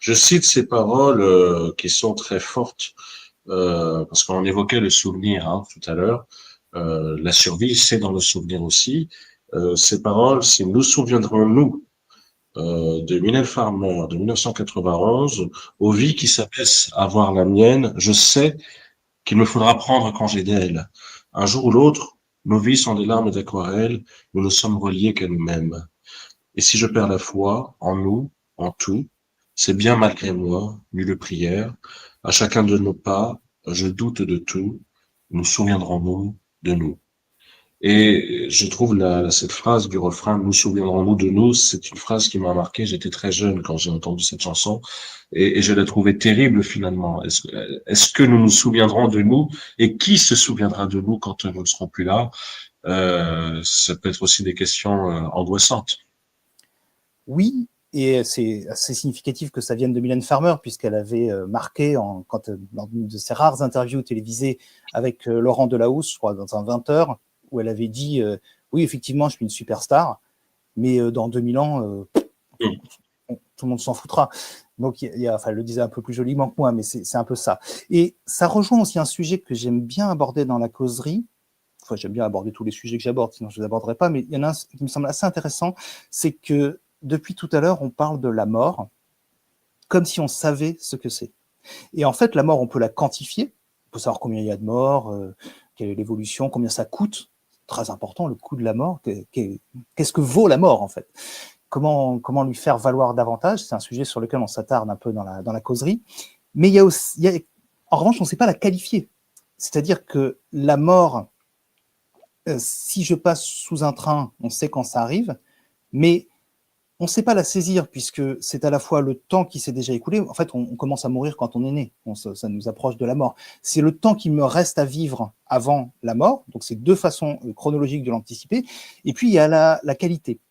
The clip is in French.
Je cite ces paroles qui sont très fortes, parce qu'on évoquait le souvenir tout à l'heure. La survie, c'est dans le souvenir aussi. Ces paroles, c'est nous souviendrons-nous de Mylène Farmer de 1991, aux vies qui s'abaissent à voir la mienne, je sais qu'il me faudra prendre congé d'elle. Un jour ou l'autre, nos vies sont des larmes d'aquarelle, nous ne sommes reliés qu'à nous-mêmes. Et si je perds la foi en nous, en tout, c'est bien malgré moi, nulle prière, à chacun de nos pas, je doute de tout, nous souviendrons-nous de nous. Et je trouve cette phrase du refrain, nous souviendrons-nous de nous, c'est une phrase qui m'a marqué. J'étais très jeune quand j'ai entendu cette chanson et je l'ai trouvée terrible finalement. Est-ce que nous nous souviendrons de nous et qui se souviendra de nous quand nous ne serons plus là? Ça peut être aussi des questions angoissantes. Oui, et c'est assez significatif que ça vienne de Mylène Farmer, puisqu'elle avait marqué, dans une de ses rares interviews télévisées avec Laurent Delahousse, je crois, dans un 20h, où elle avait dit oui, effectivement, je suis une superstar, mais dans 2000 ans, tout le monde s'en foutra. Donc, enfin, elle le disait un peu plus joliment que moi, mais c'est un peu ça. Et ça rejoint aussi un sujet que j'aime bien aborder dans la causerie. Enfin, j'aime bien aborder tous les sujets que j'aborde, sinon je ne les aborderai pas, mais il y en a un qui me semble assez intéressant, c'est que depuis tout à l'heure, on parle de la mort comme si on savait ce que c'est. Et en fait, la mort, on peut la quantifier. On peut savoir combien il y a de morts, quelle est l'évolution, combien ça coûte. Très important, le coût de la mort. Qu'est-ce que vaut la mort, en fait? Comment lui faire valoir davantage? C'est un sujet sur lequel on s'attarde un peu dans la causerie. Mais il y a aussi, en revanche, on ne sait pas la qualifier. C'est-à-dire que la mort, si je passe sous un train, on sait quand ça arrive, mais on ne sait pas la saisir, puisque c'est à la fois le temps qui s'est déjà écoulé. En fait, on commence à mourir quand on est né. Ça nous approche de la mort. C'est le temps qui me reste à vivre avant la mort. Donc, c'est deux façons chronologiques de l'anticiper. Et puis, il y a la qualité.